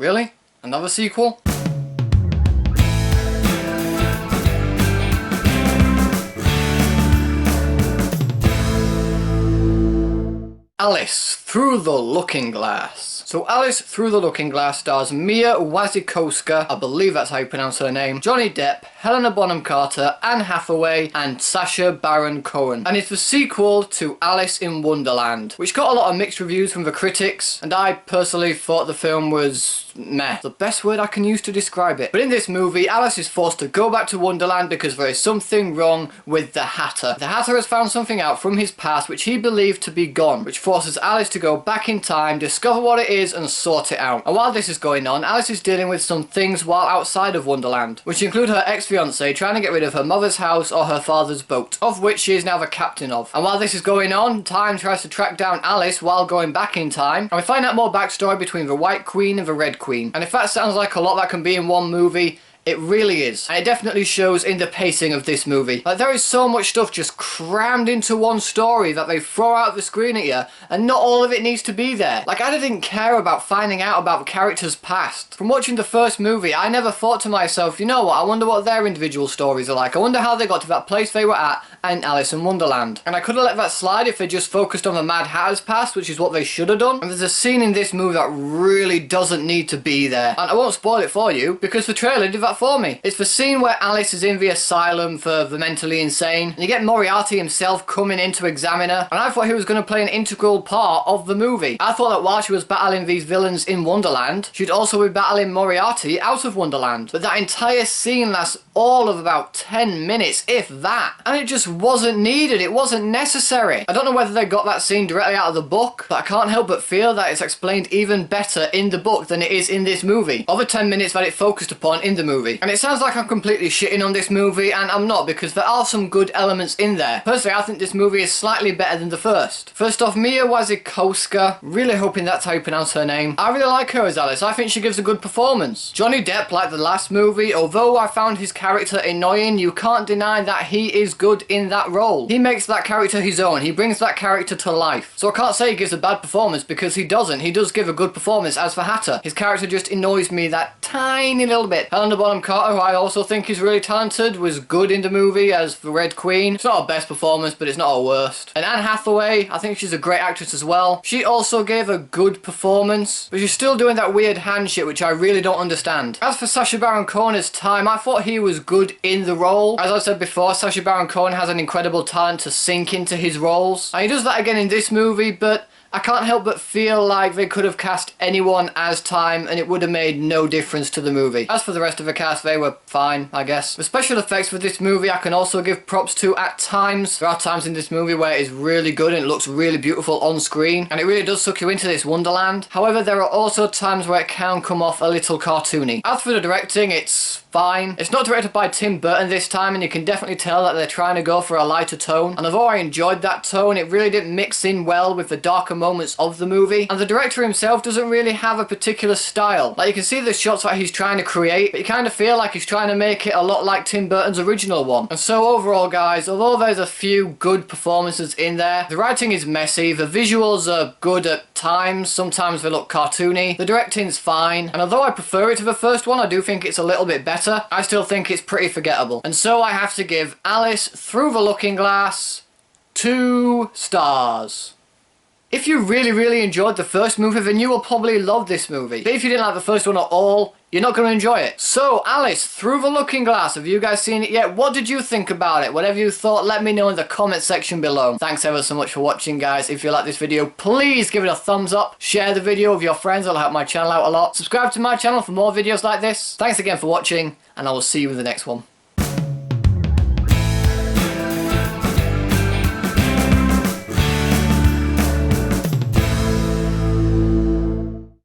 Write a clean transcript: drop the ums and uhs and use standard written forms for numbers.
Really? Another sequel? Alice Through the Looking Glass. So Alice Through the Looking Glass stars Mia Wasikowska, I believe that's how you pronounce her name, Johnny Depp, Helena Bonham Carter, Anne Hathaway, and Sasha Baron Cohen. And it's the sequel to Alice in Wonderland, which got a lot of mixed reviews from the critics, and I personally thought the film was meh. The best word I can use to describe it. But in this movie, Alice is forced to go back to Wonderland because there is something wrong with the Hatter. The Hatter has found something out from his past which he believed to be gone, which forces Alice to go back in time, discover what it is, and sort it out. And while this is going on, Alice is dealing with some things while outside of Wonderland, which include her ex-fiancé trying to get rid of her mother's house or her father's boat, of which she is now the captain of. And while this is going on, time tries to track down Alice while going back in time, and we find out more backstory between the White Queen and the Red Queen. And if that sounds like a lot that can be in one movie, it really is. And it definitely shows in the pacing of this movie. Like, there is so much stuff just crammed into one story that they throw out the screen at you, and not all of it needs to be there. Like, I didn't care about finding out about the characters' past. From watching the first movie, I never thought to myself, you know what, I wonder what their individual stories are like. I wonder how they got to that place they were at in Alice in Wonderland. And I could have let that slide if they just focused on the Mad Hatter's past, which is what they should have done. And there's a scene in this movie that really doesn't need to be there. And I won't spoil it for you, because the trailer did that for me. It's the scene where Alice is in the asylum for the mentally insane, and you get Moriarty himself coming in to examine her, and I thought he was going to play an integral part of the movie. I thought that while she was battling these villains in Wonderland, she'd also be battling Moriarty out of Wonderland. But that entire scene lasts all of about 10 minutes, if that. And it just wasn't needed, it wasn't necessary. I don't know whether they got that scene directly out of the book, but I can't help but feel that it's explained even better in the book than it is in this movie. Of the 10 minutes that it focused upon in the movie. And it sounds like I'm completely shitting on this movie, and I'm not, because there are some good elements in there. Personally, I think this movie is slightly better than the first. First off, Mia Wasikowska, really hoping that's how you pronounce her name. I really like her as Alice, I think she gives a good performance. Johnny Depp, like the last movie, although I found his character annoying, you can't deny that he is good in that role. He makes that character his own, he brings that character to life. So I can't say he gives a bad performance, because he doesn't. He does give a good performance as the Hatter. His character just annoys me that tiny little bit. Helena Bonham Carter, who I also think is really talented, was good in the movie as the Red Queen. It's not her best performance, but it's not her worst. And Anne Hathaway, I think she's a great actress as well. She also gave a good performance, but she's still doing that weird hand shit, which I really don't understand. As for Sasha Baron Cohen's time, I thought he was good in the role. As I said before, Sasha Baron Cohen has an incredible talent to sink into his roles. And he does that again in this movie, but I can't help but feel like they could have cast anyone as Time and it would have made no difference to the movie. As for the rest of the cast, they were fine, I guess. The special effects for this movie I can also give props to at times. There are times in this movie where it is really good and it looks really beautiful on screen, and it really does suck you into this Wonderland. However, there are also times where it can come off a little cartoony. As for the directing, it's fine. It's not directed by Tim Burton this time, and you can definitely tell that they're trying to go for a lighter tone. And although I enjoyed that tone, it really didn't mix in well with the darker moments of the movie. And the director himself doesn't really have a particular style. Like, you can see the shots that he's trying to create, but you kind of feel like he's trying to make it a lot like Tim Burton's original one. And so overall, guys, although there's a few good performances in there, the writing is messy, the visuals are good at times, sometimes they look cartoony, the directing's fine, and although I prefer it to the first one, I do think it's a little bit better, I still think it's pretty forgettable. And so I have to give Alice Through the Looking Glass 2 stars. If you really enjoyed the first movie, then you will probably love this movie. But if you didn't like the first one at all, you're not going to enjoy it. So, Alice Through the Looking Glass, have you guys seen it yet? What did you think about it? Whatever you thought, let me know in the comment section below. Thanks ever so much for watching, guys. If you like this video, please give it a thumbs up. Share the video with your friends, it'll help my channel out a lot. Subscribe to my channel for more videos like this. Thanks again for watching, and I will see you in the next one.